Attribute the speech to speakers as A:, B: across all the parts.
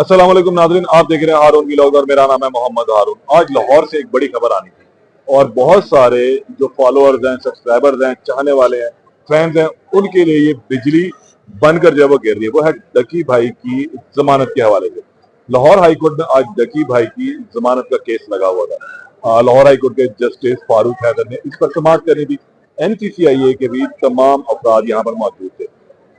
A: अस्सलाम वालेकुम नाज़रीन, आप देख रहे हैं हारून व्लॉग और मेरा नाम है मोहम्मद हारून। आज लाहौर से एक बड़ी खबर आनी थी और बहुत सारे जो फॉलोअर्स हैं, सब्सक्राइबर्स हैं, चाहने वाले हैं, फैंस हैं, उनके लिए ये बिजली बनकर जो है वो गिर रही है। वो है डकी भाई की जमानत के हवाले से। लाहौर हाईकोर्ट में आज डकी भाई की जमानत का केस लगा हुआ था। लाहौर हाईकोर्ट के जस्टिस फारूक हैदर ने इस पर समाअत करनी थी। NCCIA के भी तमाम अफराद यहाँ पर मौजूद थे।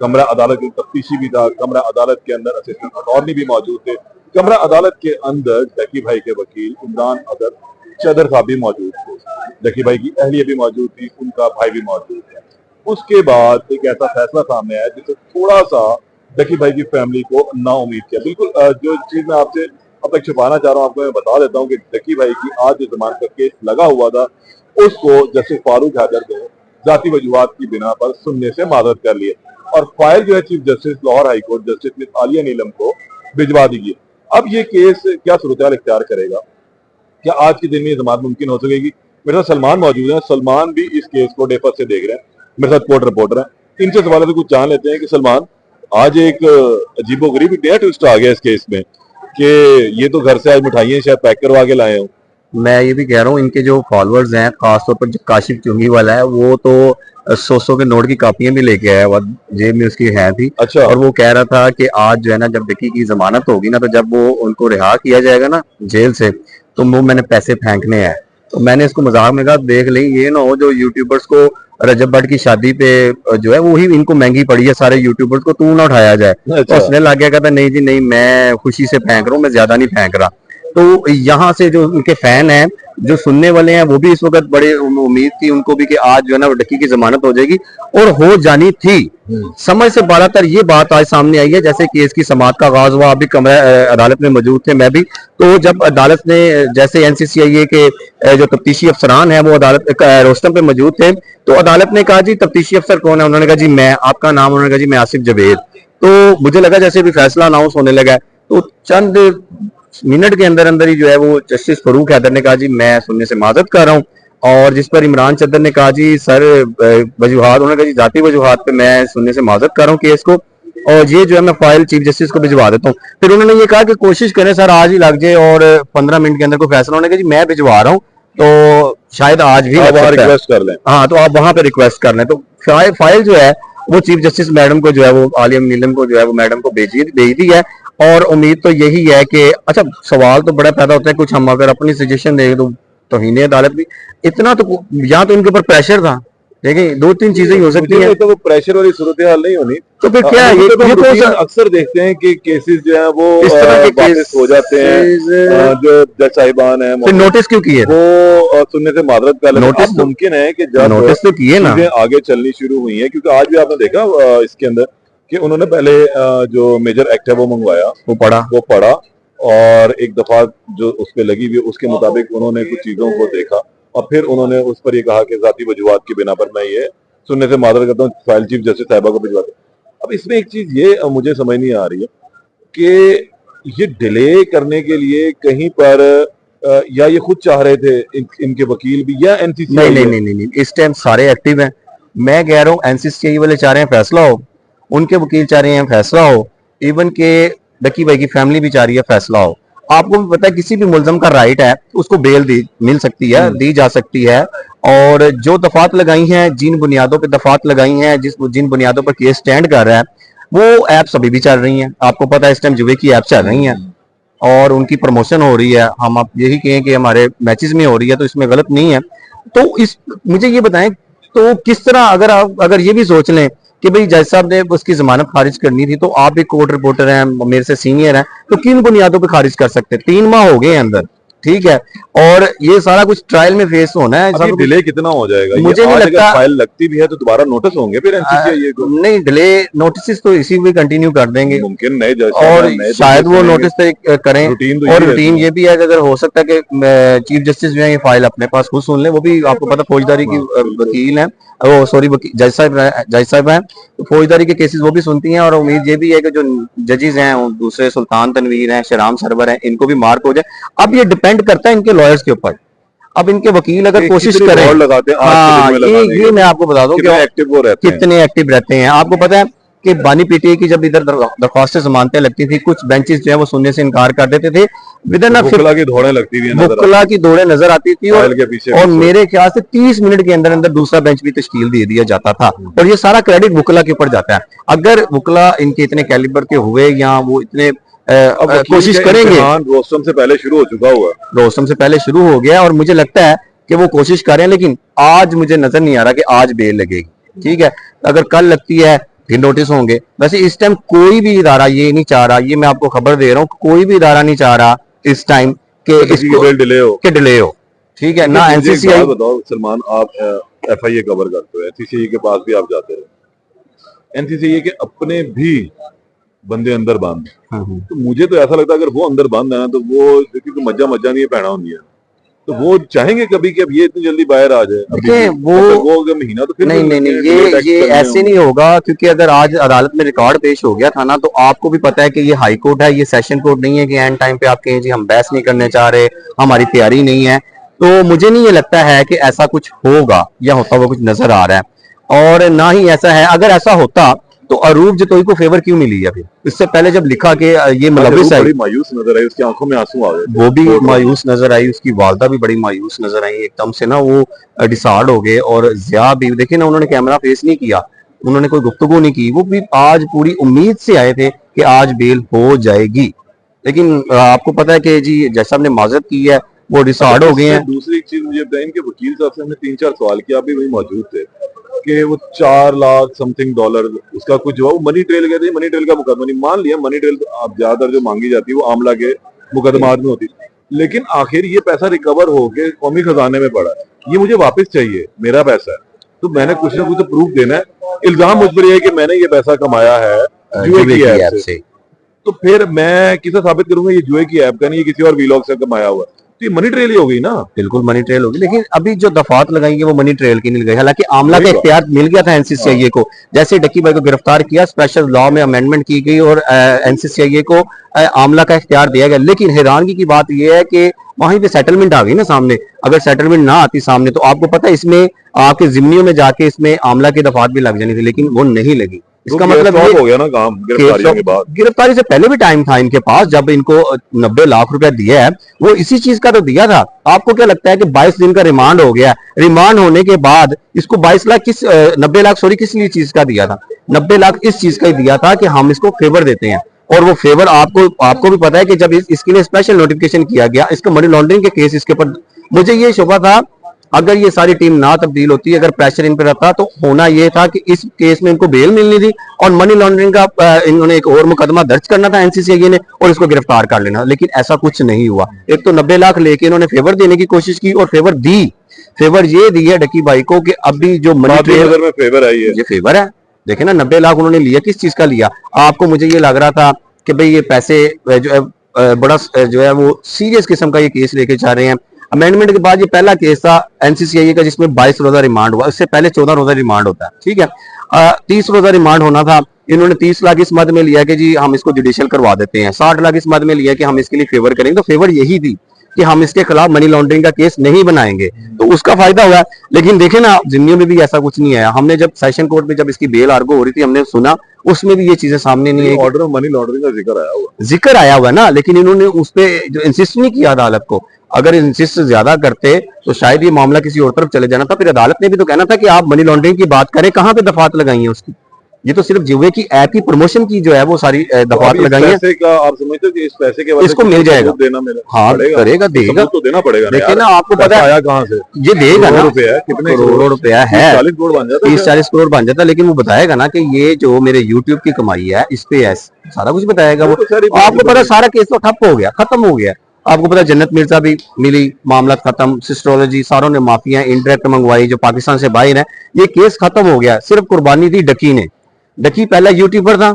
A: कमरा अदालत के तफ्तीशी भी था, कमरा अदालत के अंदर असिस्टेंट अटॉर्नी भी मौजूद थे, कमरा अदालत के अंदर डकी भाई के वकील इमरान अदर चदर साहब भी मौजूद थे, डकी भाई की अहलिया भी मौजूद थी, उनका भाई भी मौजूद है। उसके बाद एक ऐसा फैसला सामने आया जिससे थोड़ा सा डकी भाई की फैमिली को नाउमीद किया। बिल्कुल जो चीज मैं आपसे अब तक छुपाना चाह रहा हूँ आपको मैं बता देता हूँ कि डकी भाई की आज जो जमानत का केस लगा हुआ था उसको जस्टिस फारूक हैदर ने जाती वजूहात की बिना पर सुनने से माजरत कर लिए और फाइल जो है chief justice Lahore high court justice miss Aliya Neelam को भिजवा दी गई। अब ये केस क्या सूरत इख्तियार करेगा, क्या आज के दिन में जमानत मुमकिन हो सकेगी? मेरे साथ सलमान मौजूद है, सलमान भी इस केस को डेफर से देख रहे हैं, मेरे साथ कोर्ट रिपोर्टर है। इनसे सवाल से कुछ जान लेते हैं कि सलमान, आज एक अजीबोगरीब नया ट्विस्ट आ गया इस केस में कि ये तो घर से आज मिठाइयाँ शायद पैक करवा के लाए हो।
B: मैं ये भी कह रहा हूँ इनके जो फॉलोअर्स हैं, खासतौर पर जो काशिफ चुंगी वाला है, वो तो 100 के नोट की कापियां भी लेके आया हुआ, जेब में उसकी है थी।
A: अच्छा।
B: और वो कह रहा था कि आज जो है ना, जब डकी की जमानत होगी ना, तो जब वो उनको रिहा किया जाएगा ना जेल से, तो वो मैंने पैसे फेंकने हैं। तो मैंने इसको मजाक में कहा देख ली, ये ना हो जो यूट्यूबर्स को रजब भट्ट की शादी पे जो है वो ही इनको महंगी पड़ी है, सारे यूट्यूबर्स को तू ना उठाया जाए।
A: अच्छा।
B: तो उसने लग गया, कहता नहीं जी नहीं, मैं खुशी से फेंक रहा हूँ, मैं ज्यादा नहीं फेंक रहा। तो यहाँ से जो उनके फैन हैं, जो सुनने वाले हैं, वो भी इस वक्त बड़े उम्मीद थी उनको भी कि आज जो है ना डकी की जमानत हो जाएगी, और हो जानी थी। समझ से बालातर ये बात आज सामने आई है, जैसे केस की समाअत का आगाज हुआ, अभी कमरा अदालत में मौजूद थे, मैं भी। तो जब अदालत ने, जैसे NCCIA के जो तफ्तीशी अफसरान है वो अदालत रोस्टम पे मौजूद थे, तो अदालत ने कहा जी तफ्तीशी अफसर कौन है? उन्होंने कहा जी मैं। आपका नाम? उन्होंने कहा जी मैं आसिफ जवेद। तो मुझे लगा जैसे भी फैसला अनाउंस होने लगा, तो चंद मिनट के अंदर अंदर ही जो है वो जस्टिस फारूक हैदर ने कहा जी मैं सुनने से माजरत कर रहा हूँ। और जिस पर इमरान चद्दर ने कहा जी सर वजूहात, उन्होंने कहा जी जाती वजूहात पे मैं सुनने से माजरत कर रहा हूँ केस को, और ये जो है मैं फाइल चीफ जस्टिस को भिजवा देता हूँ। फिर उन्होंने ये कहा कि कोशिश करें सर आज ही लग जाए और 15 मिनट के अंदर कोई फैसला। उन्होंने कहा जी मैं भिजवा रहा हूँ, तो शायद आज भी
A: रिक्वेस्ट कर लें।
B: हाँ, तो आप वहां पे रिक्वेस्ट कर लें। तो फाइल जो है वो चीफ जस्टिस मैडम को जो है वो आलिया नीलम को जो है वो मैडम को भेज दी है। और उम्मीद तो यही है कि, अच्छा सवाल तो बड़ा पैदा होता है, कुछ हम अगर अपनी सजेशन दें तो तौहीन अदालत भी इतना, तो या तो इनके ऊपर प्रेशर था, देखिए 2-3 चीजें ही हो सकती हैं।
A: तो वो प्रेशर वाली सूरत हाल नहीं होनी।
B: तो फिर क्या है, ये तो
A: अक्सर देखते हैं कि केसेस जो है वो इस तरह के केस हो जाते हैं, जो जज साहिबान है
B: फिर नोटिस क्यों किए,
A: वो सुनने से माजरत कर लेते हैं।
B: नोटिस
A: मुमकिन है कि जब
B: नोटिस तो किए ना,
A: आगे चलनी शुरू हुई है, क्योंकि आज भी आपने देखा इसके अंदर कि उन्होंने पहले जो मेजर एक्ट है वो मंगवाया, वो पढ़ा और एक दफा जो उस पर लगी हुई उसके मुताबिक उन्होंने कुछ चीजों को देखा और फिर उन्होंने उस पर ये कहा कि जाती वजूहात की बिना पर मैं ये सुनने से माजरत करता हूँ, फाइल चीफ जस्टिस साहिबा को भिजवाता हूँ। अब इसमें एक चीज ये मुझे समझ नहीं आ रही है कि ये डिले करने के लिए कहीं पर या ये खुद चाह रहे थे इनके वकील भी, या NCCI?
B: नहीं, इस टाइम सारे एक्टिव हैं। मैं कह रहा हूँ NCCI वाले चाह रहे हैं फैसला हो, उनके वकील चाह रहे हैं फैसला हो, इवन के डकी भाई की फैमिली भी चाह रही है फैसला हो। आपको भी पता है किसी भी मुलजम का राइट है, उसको बेल मिल सकती है, दी जा सकती है। और जो दफात लगाई हैं, जिन बुनियादों पर दफात लगाई हैं, जिन बुनियादों पर केस स्टैंड कर रहा है, वो ऐप्स अभी भी चल रही हैं। आपको पता है इस टाइम जुए की ऐप चल रही हैं और उनकी प्रमोशन हो रही है। हम आप यही कहें कि हमारे मैचेस में हो रही है, तो इसमें गलत नहीं है। तो इस मुझे ये बताएं, तो किस तरह अगर ये भी सोच लें कि भाई जज साहब ने उसकी जमानत खारिज करनी थी, तो आप भी कोर्ट रिपोर्टर हैं, मेरे से सीनियर हैं, तो किन बुनियादों पे खारिज कर सकते? 3 माह हो गए अंदर, ठीक है, और ये सारा कुछ ट्रायल में फेस होना है।
A: अभी डिले कितना हो जाएगा?
B: मुझे नहीं लगता
A: फाइल लगती भी है तो दोबारा नोटिस होंगे फिर NCCI को?
B: नहीं, डिले नोटिस तो इसी में कंटिन्यू कर देंगे,
A: मुमकिन नहीं जज,
B: और शायद वो नोटिस करें। और रूटीन ये भी है कि अगर हो सकता है कि चीफ जस्टिस जो है ये फाइल अपने पास खुद सुन ले, वो भी आपको पता फौजदारी की वकील है, वो सॉरी जज साहब हैं, तो फौजदारी के केसेस वो भी सुनती हैं। और उम्मीद ये भी है कि जो जजेस हैं, दूसरे सुल्तान तनवीर हैं, शराम सरवर हैं, इनको भी मार्क हो जाए। अब ये डिपेंड करता है इनके लॉयर्स के ऊपर। अब इनके वकील अगर कोशिश करें,
A: लगाते हैं,
B: हाँ, ये मैं आपको बता दूं कि कितने एक्टिव रहते हैं। आपको पता है कि बानी पीटीआई की जब इधर दरख्वास्त जमानतें लगती थी, कुछ बेंचेस जो है वो सुनने से इनकार कर देते थे। विद इन
A: बुकला की दौड़ें लगती थी,
B: बुकला की दौड़ें नजर आती थी,
A: फाइल के पीछे
B: और
A: पीछे।
B: मेरे ख्याल से 30 मिनट के अंदर अंदर दूसरा बेंच भी तश्कील दे दिया जाता था, और ये सारा क्रेडिट बुकला के ऊपर जाता है। अगर बुकला इनके इतने कैलिबर के हुए या वो इतने कोशिश करेंगे,
A: रोस्टम से पहले शुरू हो चुका हुआ,
B: रोस्टम से पहले शुरू हो गया, और मुझे लगता है कि वो कोशिश कर रहे हैं, लेकिन आज मुझे नजर नहीं आ रहा कि आज बेल लगेगी। ठीक है, अगर कल लगती है फिर नोटिस होंगे। वैसे इस टाइम कोई भी इदारा ये नहीं चाह रहा, ये मैं आपको खबर दे रहा हूँ, कोई भी इदारा नहीं चाह रहा इस टाइम कि इसको डिले हो। ठीक है ना। एनसीसीआई
A: बताओ सलमान, आप एफआईए कवर करते हो, एनसीसीआई के पास भी आप जाते हो, एनसीसीआई के अपने भी बंदे अंदर बंद, तो मुझे तो ऐसा लगता है अगर वो अंदर बंद है ना, तो वो क्योंकि मज्जा नहीं पैना होती है, तो वो चाहेंगे कभी कि अब ये इतनी जल्दी बाहर आ जाए।
B: देखिए वो
A: महीना तो फिर
B: नहीं, ये ऐसे नहीं होगा, क्योंकि अगर आज अदालत में रिकॉर्ड पेश हो गया था ना, तो आपको भी पता है कि ये हाई कोर्ट है, ये सेशन कोर्ट नहीं है कि एंड टाइम पे आप कहें जी हम बहस नहीं करने चाह रहे, हमारी तैयारी नहीं है। तो मुझे नहीं ये लगता है कि ऐसा कुछ होगा या होता हुआ कुछ नजर आ रहा है, और ना ही ऐसा है। अगर ऐसा होता तो अरूप जतोई को फेवर क्यों मिली है? फिर इससे पहले जब लिखा कि ये मुलविस है,
A: बड़ी मायूस नजर आई, उसकी आंखों में आंसू आ गए,
B: वो भी मायूस नजर आई, उसकी वालदा भी बड़ी मायूस नजर आई, एकदम से ना वो डिसार्ड हो गए। और जिया भी देखिए ना, उन्होंने कैमरा फेस नहीं किया, उन्होंने कोई गुफ्तगू नहीं की, वो भी आज पूरी उम्मीद से आए थे कि आज बेल हो जाएगी। लेकिन आपको पता है कि जी जज साहब ने माजरत की है, वो डिसार्ड हो गए हैं।
A: दूसरी एक चीज मुझे बताया, इनके वकील साहब से हमने 3-4 सवाल किया, आप भी वही मौजूद थे, कि वो 4 लाख समथिंग डॉलर उसका कुछ हुआ, वो मनी ट्रेल कहते हैं, मनी ट्रेल का मुकदमा नहीं, मान लिया मनी ट्रेल तो आप ज्यादातर जो मांगी जाती है वो आमला के मुकदमात में होती है, लेकिन आखिर ये पैसा रिकवर होके कौमी खजाने में पड़ा है, ये मुझे वापस चाहिए, मेरा पैसा है, तो मैंने कुछ ना कुछ तो प्रूफ देना है। इल्जाम मुझ पर यह है कि मैंने ये पैसा कमाया है जुए की ऐप से, तो फिर मैं किसे साबित करूंगा ये जुए की ऐप का नहीं, ये किसी और वीलॉग से कमाया हुआ, तो ये मनी ट्रेल ही हो गई ना।
B: बिल्कुल मनी ट्रेल होगी, लेकिन अभी जो दफात लगाएंगे वो मनी ट्रेल की नहीं लगाई। हालांकि आमला का इख्तियार मिल गया था एनसीसीआई को, जैसे डक्की भाई को गिरफ्तार किया, स्पेशल लॉ में अमेंडमेंट की गई और एनसीसीआई को आमला का इख्तियार दिया गया। लेकिन हैरानगी की बात यह है कि वहीं पे सेटलमेंट आ गई ना सामने। अगर सेटलमेंट ना आती सामने, तो आपको पता है इसमें आपके जिम्मियों में जाके इसमें आमला की दफात भी लग जानी थी, लेकिन वो नहीं लगी। इसका मतलब ये
A: हो गया ना काम गिरफ्तारी के बाद।
B: गिरफ्तारी से पहले भी टाइम था इनके पास, जब इनको 90 लाख रुपया दिया है, वो इसी चीज का तो दिया था। आपको क्या लगता है कि 22 दिन का रिमांड हो गया, रिमांड होने के बाद इसको 22 लाख 90 लाख सॉरी किस लिए चीज का दिया था? 90 लाख इस चीज का ही दिया था कि हम इसको फेवर देते हैं, और वो फेवर आपको भी पता है कि जब इसके लिए स्पेशल नोटिफिकेशन किया गया, इसका मनी लॉन्ड्रिंग के केस इसके ऊपर, मुझे ये शुबा था अगर ये सारी टीम ना तब्दील होती, अगर प्रेशर इन पर रहता, तो होना ये था कि इस केस में इनको बेल मिलनी थी और मनी लॉन्ड्रिंग का इन्होंने एक और मुकदमा दर्ज करना था एनसीसीआई ने और इसको गिरफ्तार कर लेना। लेकिन ऐसा कुछ नहीं हुआ। एक तो 90 लाख लेके इन्होंने फेवर देने की कोशिश की और फेवर ये दी है डक्की भाई को कि अभी जो मनी ट्रेल
A: में फेवर आई है,
B: ये फेवर है। देखे ना 90 लाख उन्होंने लिया, किस चीज का लिया? आपको मुझे ये लग रहा था कि भाई ये पैसे जो है बड़ा जो है वो सीरियस किस्म का ये केस लेके जा रहे हैं। अमेंडमेंट के बाद ये पहला केस था एनसीसीआई का जिसमें 22 रोजा रिमांड हुआ, इससे पहले 14 रोजा रिमांड होता है। ठीक है, 30 रोजा रिमांड होना था, इन्होंने 30 लाख इस मद में लिया कि जी हम इसको जुडिशियल करवा देते हैं, 60 लाख इस मद में लिया कि हम इसके लिए फेवर करेंगे। तो फेवर यही थी कि हम इसके खिलाफ मनी लॉन्ड्रिंग का केस नहीं बनाएंगे, तो उसका फायदा हुआ। लेकिन देखे ना जिम्मियों में भी ऐसा कुछ नहीं आया। हमने जब सेशन कोर्ट में जब इसकी बेल आर्गो हो रही थी, हमने सुना उसमें भी ये चीजें सामने नहीं है।
A: ऑर्डर मनी लॉन्ड्रिंग का
B: जिक्र आया हुआ ना, लेकिन इन्होंने उस पर जो इंसिस्ट नहीं किया अदालत को। अगर इंसिस्ट ज्यादा करते तो शायद ये मामला किसी और तरफ चले जाना था। फिर अदालत ने भी तो कहना था कि आप मनी लॉन्ड्रिंग की बात करें, कहां पे दफात लगाई है उसकी? ये तो सिर्फ जुए की ऐप की प्रमोशन की जो है वो सारी दफात लगाई है।
A: आप समझते हो कि इस पैसे के
B: इसको मिल जाएगा, हाँ करेगा, देगा
A: तो देना पड़ेगा।
B: देखिए ना, आपको पता है
A: आया कहां से,
B: ये देगा ना,
A: कितने
B: करोड़ों रुपया है,
A: 40 करोड़ बन जाता है,
B: 30-40 करोड़ बन जाता है। लेकिन वो बताएगा ना कि ये जो मेरे यूट्यूब की कमाई है इस पे सारा कुछ बताएगा वो। आपको पता सारा केस तो ठप हो गया, खत्म हो गया। आपको पता जन्नत मिर्जा भी मिली, मामला खत्म, सिस्ट्रोलॉजी सारों ने माफिया इंडायरेक्ट मंगवाई जो पाकिस्तान से बाहर है, ये केस खत्म हो गया। सिर्फ कुर्बानी थी डकी ने। डकी पहला यूट्यूबर था,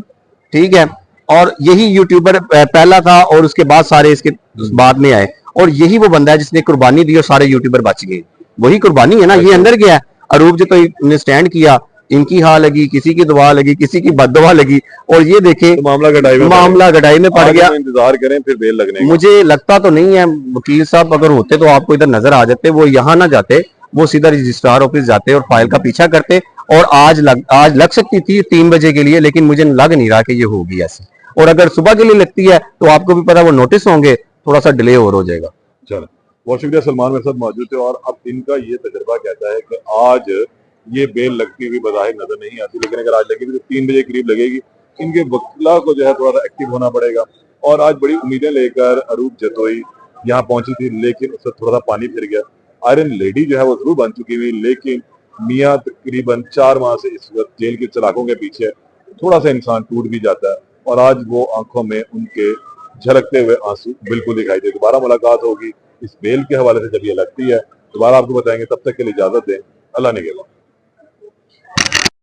B: ठीक है, और यही यूट्यूबर पहला था और उसके बाद सारे इसके बाद में आए, और यही वो बंदा है जिसने कुर्बानी दी और सारे यूट्यूबर बच गए। वही कुर्बानी है ना, ये अंदर गया। अरूप जो तो ने स्टैंड किया, इनकी हाँ लगी, किसी की दुआ लगी, किसी की बददुआ लगी, और ये देखे
A: तो मामला गडाई में
B: पड़ गया।
A: इंतजार करें फिर बेल लगने का।
B: मुझे लगता तो नहीं है वकील साहब, अगर होते तो आपको इधर नजर आ जाते, वो यहाँ ना जाते, वो सीधा रजिस्ट्रार ऑफिस जाते और फाइल का पीछा करते और आज लग सकती थी 3 बजे के लिए, लेकिन मुझे लग नहीं रहा कि ये होगी ऐसे। और अगर सुबह के लिए लगती है तो आपको भी पता वो नोटिस होंगे, थोड़ा सा डिले और हो जाएगा।
A: चलो, बहुत शुक्रिया। सलमान मेरे साथ मौजूद थे और अब इनका ये तजर्बा कहता है कि आज ये बेल लगती हुई बज़ाहिर नजर नहीं आती, लेकिन अगर आज लगेगी तो 3 बजे करीब लगेगी। इनके वकीला को जो है थोड़ा सा एक्टिव होना पड़ेगा। और आज बड़ी उम्मीदें लेकर अरूप जतोई यहाँ पहुंची थी, लेकिन उससे थोड़ा सा पानी फिर गया। आयरन लेडी जो है वो जरूर बन चुकी हुई, लेकिन मियाँ तकरीबन 4 माह से इस वक्त जेल के सलाखों के पीछे है। थोड़ा सा इंसान टूट भी जाता है और आज वो आंखों में उनके झलकते हुए आंसू बिल्कुल दिखाई दे। दोबारा मुलाकात होगी इस बेल के हवाले से जब ये लगती है, दोबारा आपको बताएंगे। तब तक के लिए इजाजत दें। अल्लाह ने